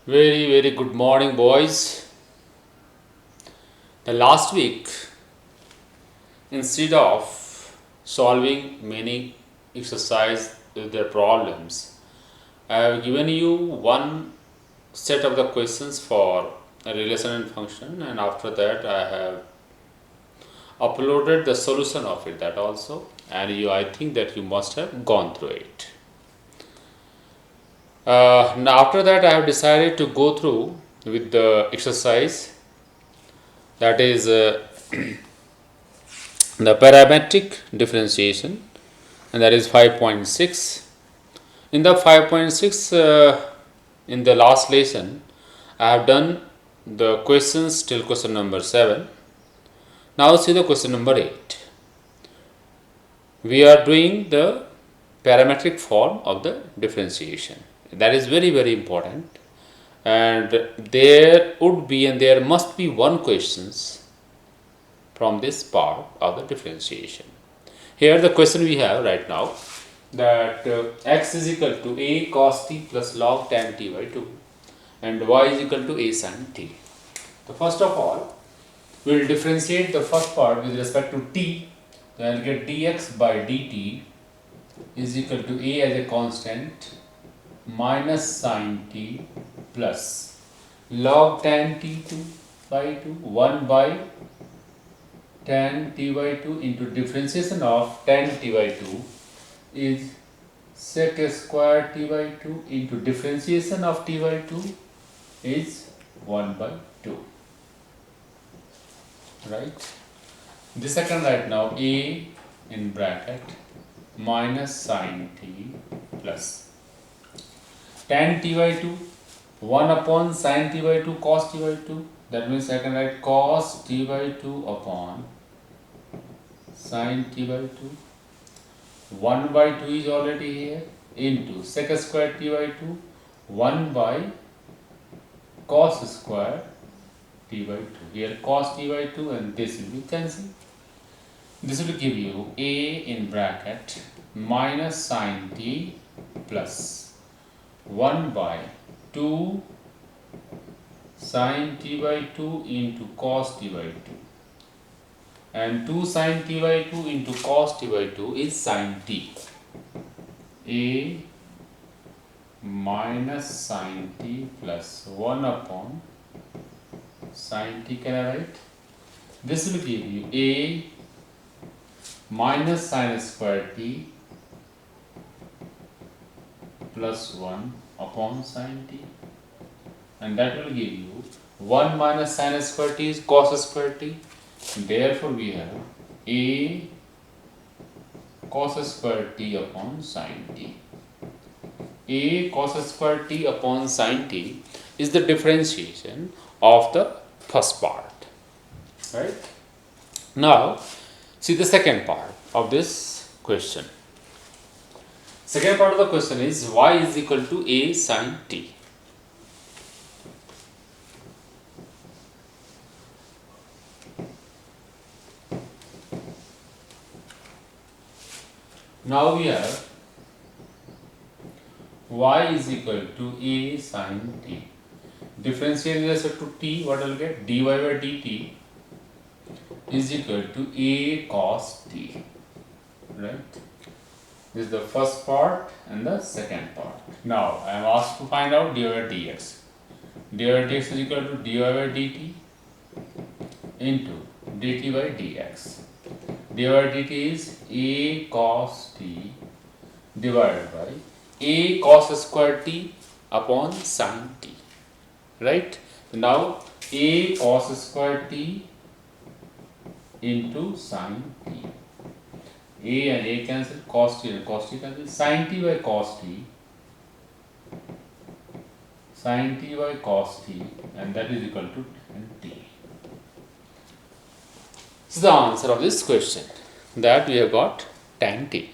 Very good morning, boys. The last week, instead of solving many exercise with their problems, I have given you one set of the questions for a relation and function, and after that, I have uploaded the solution of it. That also, and I think that you must have gone through it. Now after that, I have decided to go through with the exercise, that is the parametric differentiation, and that is 5.6. In the 5.6, in the last lesson, I have done the questions till question number 7. Now see the question number 8. We are doing the parametric form of the differentiation. That is very important, and there would be and there must be one questions from this part of the differentiation. Here the question we have right now, that x is equal to a cos t plus log tan t by 2 and y is equal to a sin t. So first of all, we will differentiate the first part with respect to t. So I will get dx by dt is equal to a as a constant minus sin t plus log tan t by 2 1 by tan t by 2 into differentiation of tan t by 2 is sec square t by 2 into differentiation of t by 2 is 1 by 2, right? This I can write now a in bracket minus sin t plus tan t by 2 1 upon sin t by 2 cos t by 2, that means I can write cos t by 2 upon sin t by 2, 1 by 2 is already here, into sec square t by 2 1 by cos square t by 2. Here cos t by 2 and this will be cancelled. This will give you a in bracket minus sin t plus 1 by 2 sin t by 2 into cos t by 2, and 2 sin t by 2 into cos t by 2 is sin t. A minus sin t plus 1 upon sin t, can I write? This will give you a minus sin square t plus 1 upon sin t, and that will give you 1 minus sin square t is cos square t. Therefore, we have a cos square t upon sin t. A cos square t upon sin t is the differentiation of the first part, right? Now, see the second part of this question. Second part of the question is y is equal to a sin t. Now we have y is equal to a sin t. Differentiate with respect to t, what I will get? dy by dt is equal to a cos t, right? This is the first part and the second part. Now I am asked to find out dy by dx. dy by dx is equal to dy by dt into dt by dx. dy by dt is a cos t divided by a cos square t upon sin t, right? Now a cos square t into sin t. A and a cancel, cos t and cos t cancel, sin t by cos t, sin t by cos t, and that is equal to tan t. This is the answer of this question, that we have got tan t,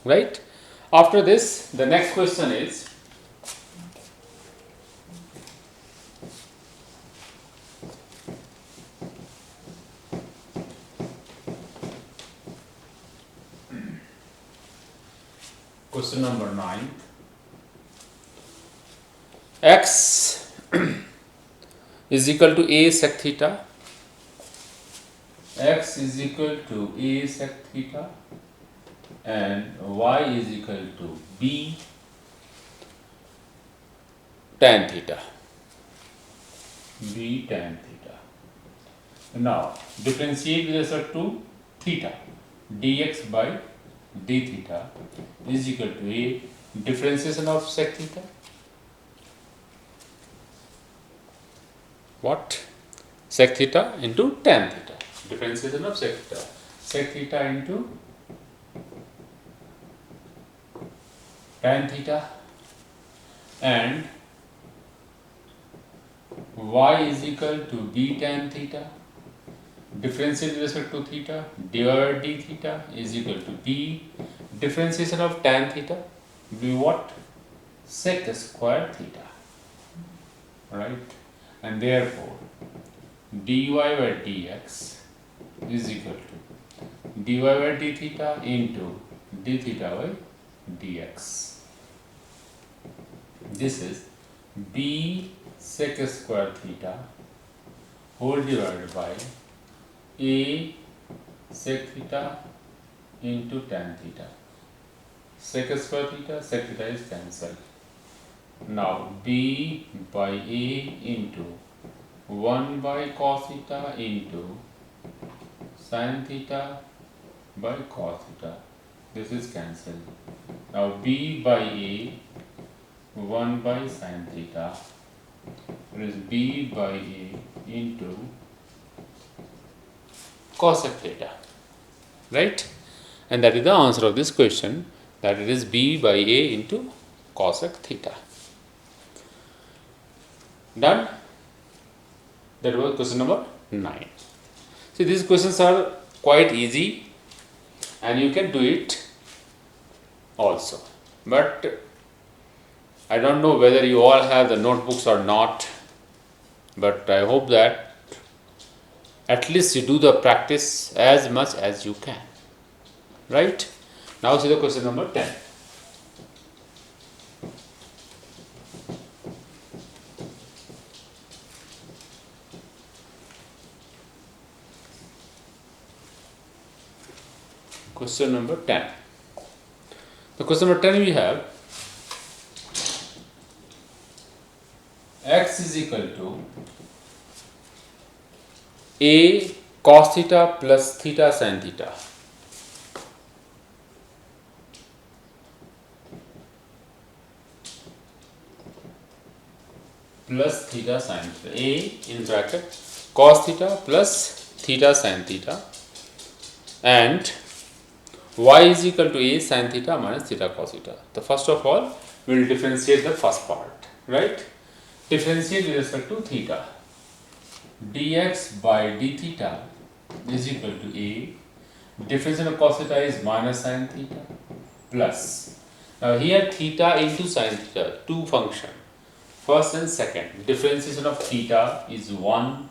right? After this, the next question is question number 9. X is equal to a sec theta, x is equal to a sec theta, and y is equal to b tan theta. B tan theta. Now differentiate with respect to theta. Dx by d theta is equal to a differentiation of sec theta. What? Sec theta into tan theta. Differentiation of sec theta. Sec theta into tan theta, and y is equal to b tan theta. Differentiate with respect to theta. Divided by d theta is equal to b differentiation of tan theta will be what? Sec square theta. Right? And therefore dy by dx is equal to dy by d theta into d theta by dx. This is b sec square theta whole divided by a sec theta into tan theta. Sec square theta is cancelled. Now b by a into 1 by cos theta into sin theta by cos theta. This is cancelled. Now b by a 1 by sin theta. It is b by a into cosec theta, right? And that is the answer of this question, that it is b by a into cosec theta. Done? That was question number 9. See, these questions are quite easy and you can do it also, but I don't know whether you all have the notebooks or not, but I hope that at least you do the practice as much as you can, right? Now see the question number 10. Question number 10. The question number 10 we have x is equal to a cos theta plus theta sin theta. Plus theta sin theta. A in bracket cos theta plus theta sin theta, and y is equal to a sin theta minus theta cos theta. So first of all, we will differentiate the first part, right? Differentiate with respect to theta. Dx by d theta is equal to a differentiation of cos theta is minus sin theta plus. Now here theta into sin theta, two function, first and second. Differentiation of theta is 1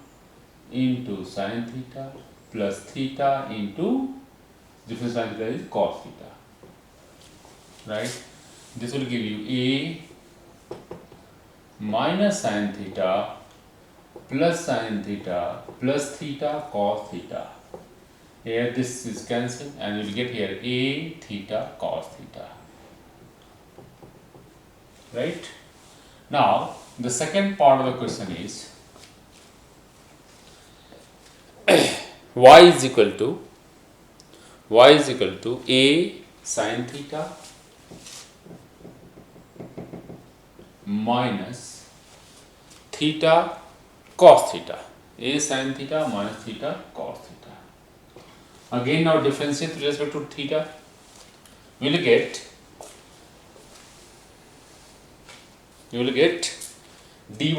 into sin theta plus theta into difference sin theta is cos theta, right? This will give you a minus sin theta plus sin theta plus theta cos theta. Here this is cancelled and you will get here a theta cos theta, right? Now the second part of the question is y is equal to a sin theta minus theta cos theta. A sin theta minus theta cos theta. Again now differentiate with respect to theta. You will get dy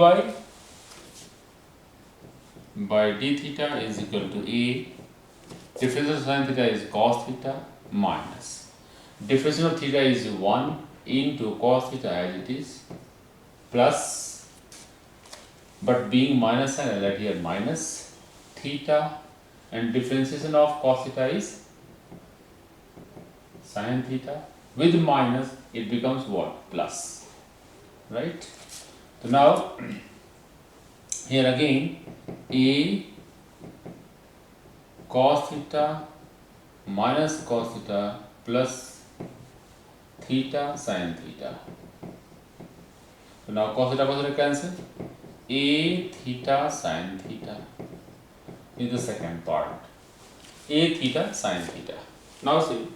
by d theta is equal to a difference of sin theta is cos theta minus difference of theta is 1 into cos theta as it is plus, but being minus sign I write here minus theta, and differentiation of cos theta is sin theta, with minus it becomes what? Plus, right? So now Here again, a cos theta minus cos theta plus theta sin theta. So now cos theta cancel. A theta sin theta is the second part. A theta sin theta. Now see,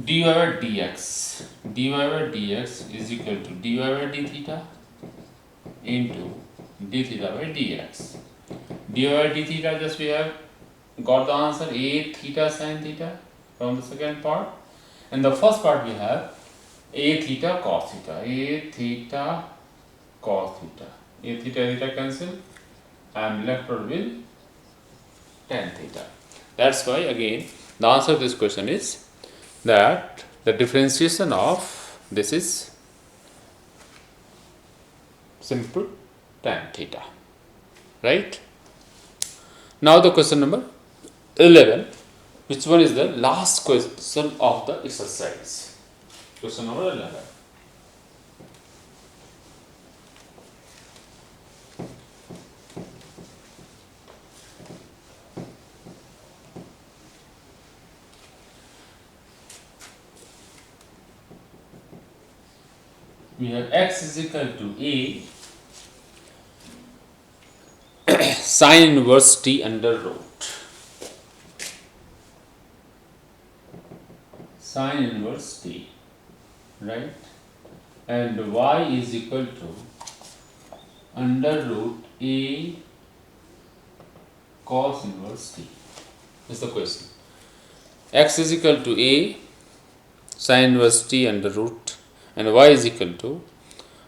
dy by dx. dy by dx is equal to dy by d theta into d theta by dx. dy by d theta, just we have got the answer a theta sin theta from the second part, and the first part we have a theta cos theta. A theta cos theta. A theta cancel. I am left with tan theta. That's why again the answer to this question is that the differentiation of this is simple tan theta, right? Now the question number 11, which one is the last question of the exercise? Question number 11. We have x is equal to a sine inverse t under root. Sine inverse t, right? And y is equal to under root a cos inverse t. Is the question. X is equal to a sine inverse t under root, and y is equal to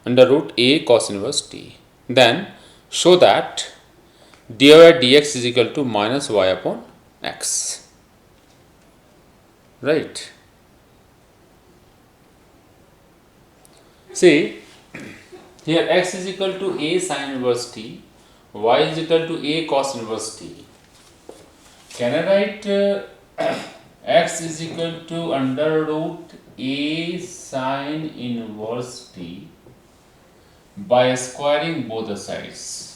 under root a cos inverse t. Then show that dy by dx is equal to minus y upon x, right? See, here x is equal to a sine inverse t, y is equal to a cos inverse t. Can I write x is equal to under root a sine inverse t by squaring both the sides?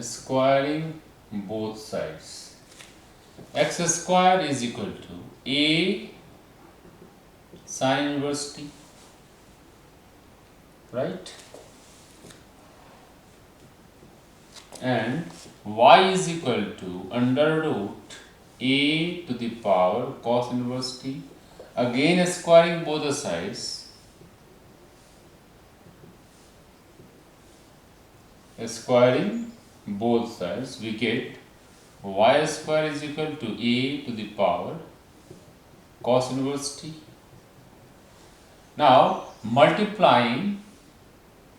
Squaring both sides. X square is equal to a sine inverse t, right? And y is equal to under root a to the power cos inverse t. Again squaring both the sides. Squaring both sides, we get y square is equal to a to the power cos inverse t. Now multiplying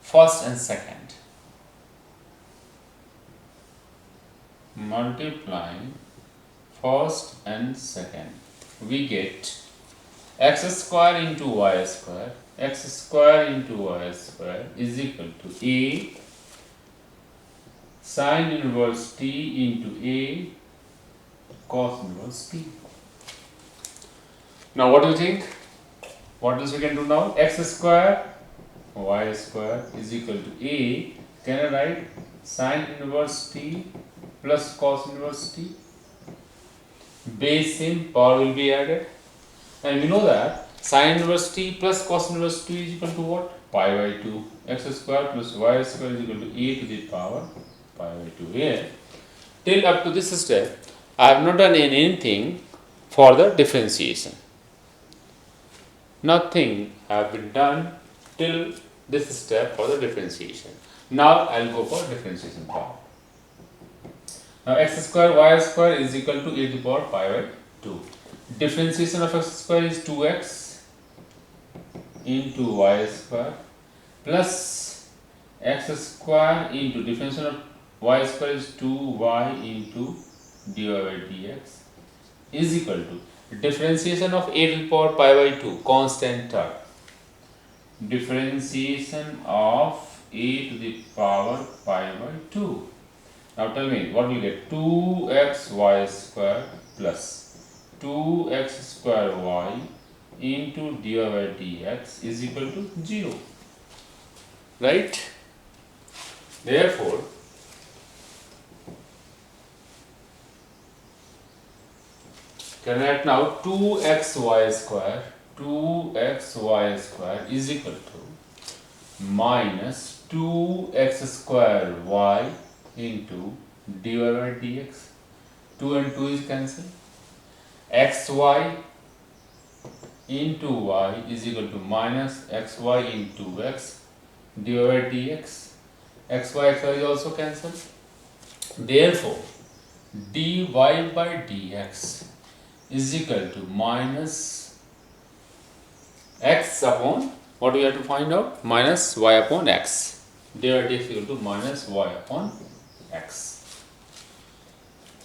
first and second. Multiplying first and second, we get x square into y square. X square into y square is equal to a sine inverse t into a cos inverse t. Now what do you think? What else we can do now? X square y square is equal to a, can I write sine inverse t plus cos inverse t? Base same, power will be added, and we know that sine inverse t plus cos inverse t is equal to what? Pi by 2. X square plus y square is equal to a to the power pi by 2. Here, till up to this step, I have not done anything for the differentiation. Nothing have been done till this step for the differentiation. Now I will go for differentiation part. Now x square y square is equal to a to the power pi by 2. Differentiation of x square is 2x into y square plus x square into differentiation of y square is 2y into dy by dx is equal to differentiation of a to the power pi by 2, constant term. Differentiation of a to the power pi by 2. Now tell me, what will you get? 2xy square plus 2x square y into dy by dx is equal to 0. right? Therefore, can write now 2xy square is equal to minus 2x square y into dy by dx. 2 and 2 is cancelled. Xy into y is equal to minus xy into x dy by dx. Xy is also cancelled. Therefore, dy by dx is equal to minus x upon, what we have to find out? Minus y upon x. Dy by dx is equal to minus y upon x.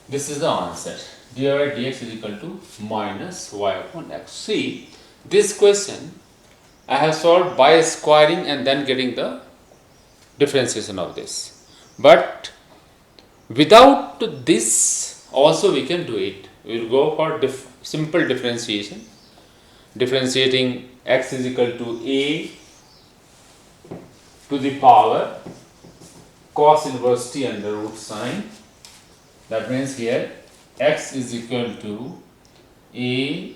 This is the answer. Dy by dx is equal to minus y upon x. See, this question I have solved by squaring and then getting the differentiation of this. But without this also we can do it. We will go for simple differentiation. Differentiating x is equal to a to the power cos inverse t under root sine. That means here x is equal to a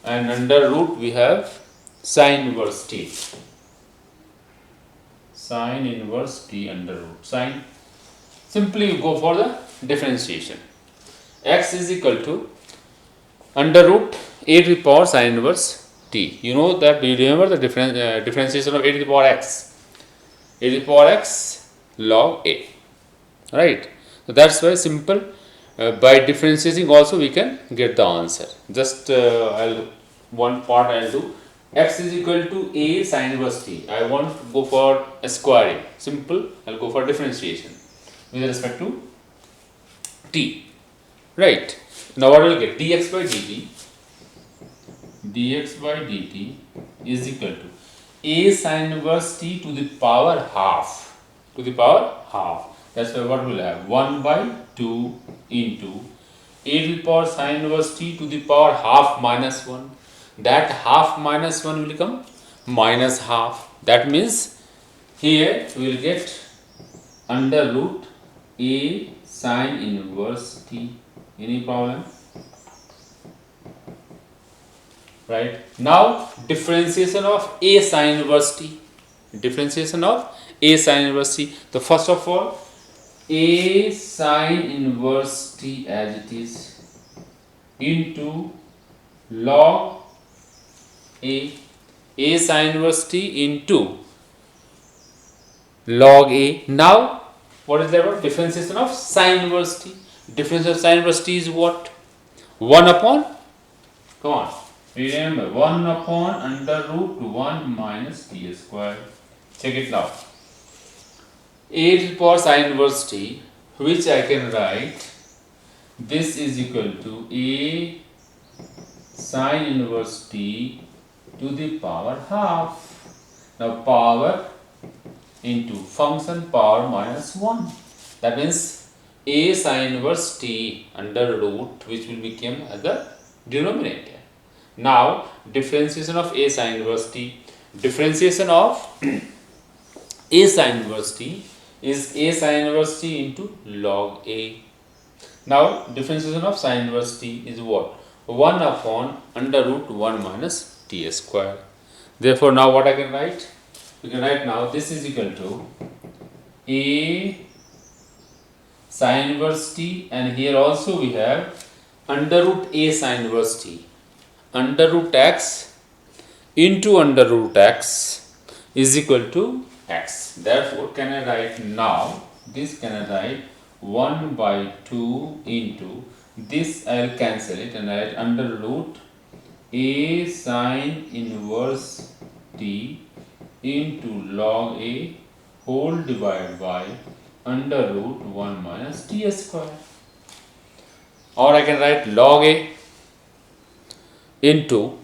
and under root we have sine inverse t. Sine inverse t under root sine. Simply you go for the differentiation. X is equal to under root a to the power sine inverse t. You know that, do you remember the differentiation of a to the power x? A to the power x log a. Right? So that's why simple. By differentiating also we can get the answer. Just one part I'll do. X is equal to a sine inverse t. I want to go for a squaring. Simple. I'll go for differentiation with respect to t. Right. Now what will get? Dx by dt. Dx by dt is equal to a sine inverse t to the power half. To the power half. That's why what we'll have? 1 by 2 into a to the power sine inverse t to the power half minus 1. That half minus 1 will become minus half. That means here we will get under root a sine inverse t. Any problem? Right. Now differentiation of a sine inverse t. Differentiation of a sine inverse t. So first of all, a sine inverse t as it is into log a sine inverse t into log a. Now what is that? Differentiation of sine inverse t. Difference of sine inverse t is what? 1 upon, come on, remember, 1 upon under root 1 minus t square. Check it now. A to the power sine inverse t, which I can write, this is equal to a sine inverse t to the power half. Now power into function power minus 1. That means a sine inverse t under root, which will become as the denominator. Now differentiation of a sine inverse t. Differentiation of a sine inverse t is a sine inverse t into log a. Now differentiation of sine inverse t is what? 1 upon under root 1 minus t square. Therefore now what I can write? We can write now this is equal to a sine inverse t, and here also we have under root a sine inverse t under root x into under root x is equal to x. Therefore can I write now, this can I write 1 by 2 into this, I will cancel it and write under root a sine inverse t into log a whole divided by under root 1 minus t square. Or I can write log a into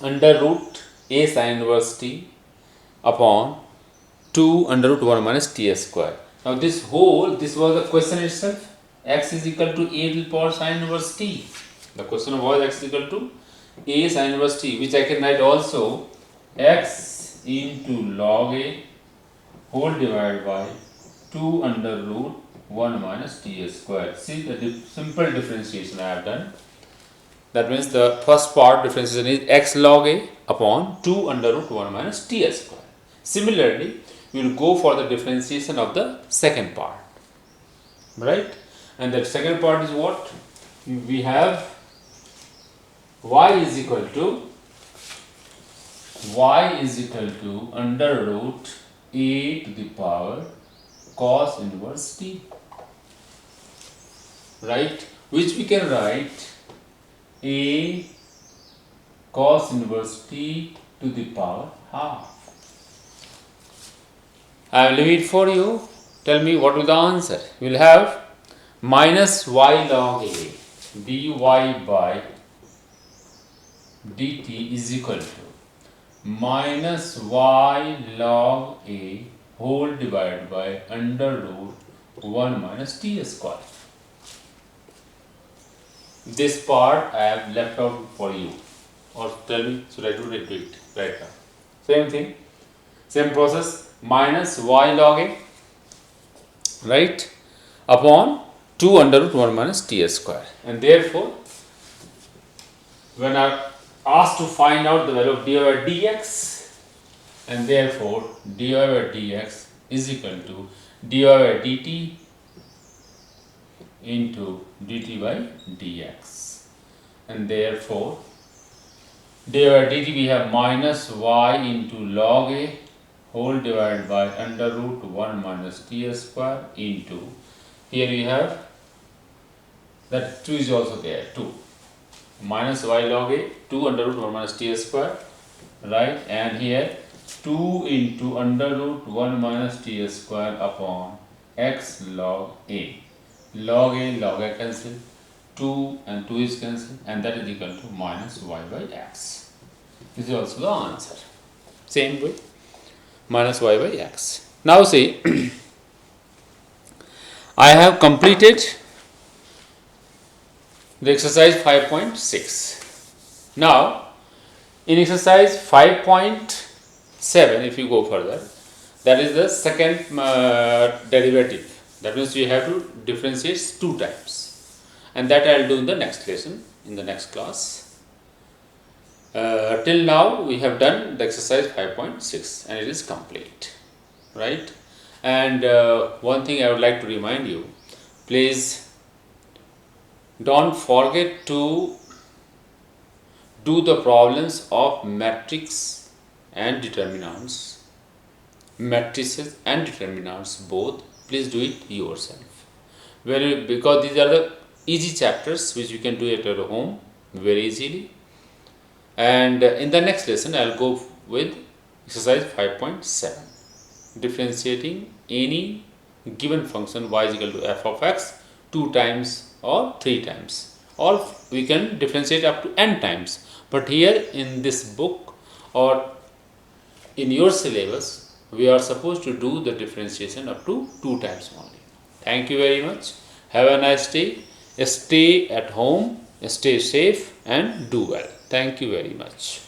under root a sine inverse t upon 2 under root 1 minus t square. Now this was the question itself. X is equal to a to the power sine inverse t. The question was x is equal to a sine inverse t, which I can write also x into log a whole divided by 2 under root 1 minus t square. See the simple differentiation I have done. That means the first part differentiation is x log a upon 2 under root 1 minus t square. Similarly, we will go for the differentiation of the second part, right? And the second part is what? We have y is equal to under root a to the power cos inverse t, right? Which we can write a cos inverse t to the power half. I will leave it for you. Tell me what is the answer. We will have minus y log a dy by dt is equal to minus y log a whole divided by under root 1 minus t square. This part I have left out for you. Or tell me, should I do it right now? Same thing, same process, minus y log a, right, upon 2 under root 1 minus t square. And therefore, when I am asked to find out the value of dy by dx, and therefore dy by dx is equal to dy by dt into dt by dx, and therefore dy by dt we have minus y into log a whole divided by under root 1 minus t square into, here we have that 2 is also there, 2 minus y log a 2 under root 1 minus t square, right, and here 2 into under root 1 minus t square upon x log a. Log a cancel, 2 and 2 is cancelled, and that is equal to minus y by x. This is also the answer. Same way, minus y by x. Now see, I have completed the exercise 5.6. Now, in exercise 5.7, if you go further, that is the second derivative. That means we have to differentiate 2 times, and that I will do in the next lesson, in the next class. Till now we have done the exercise 5.6 and it is complete, right? And one thing I would like to remind you, please don't forget to do the problems of matrix and determinants, matrices and determinants both. Please do it yourself, because these are the easy chapters which you can do at your home very easily. And in the next lesson I will go with exercise 5.7, differentiating any given function y is equal to f of x 2 times or 3 times, or we can differentiate up to n times. But here in this book or in your syllabus, we are supposed to do the differentiation up to 2 times only. Thank you very much. Have a nice day. Stay at home, stay safe and do well. Thank you very much.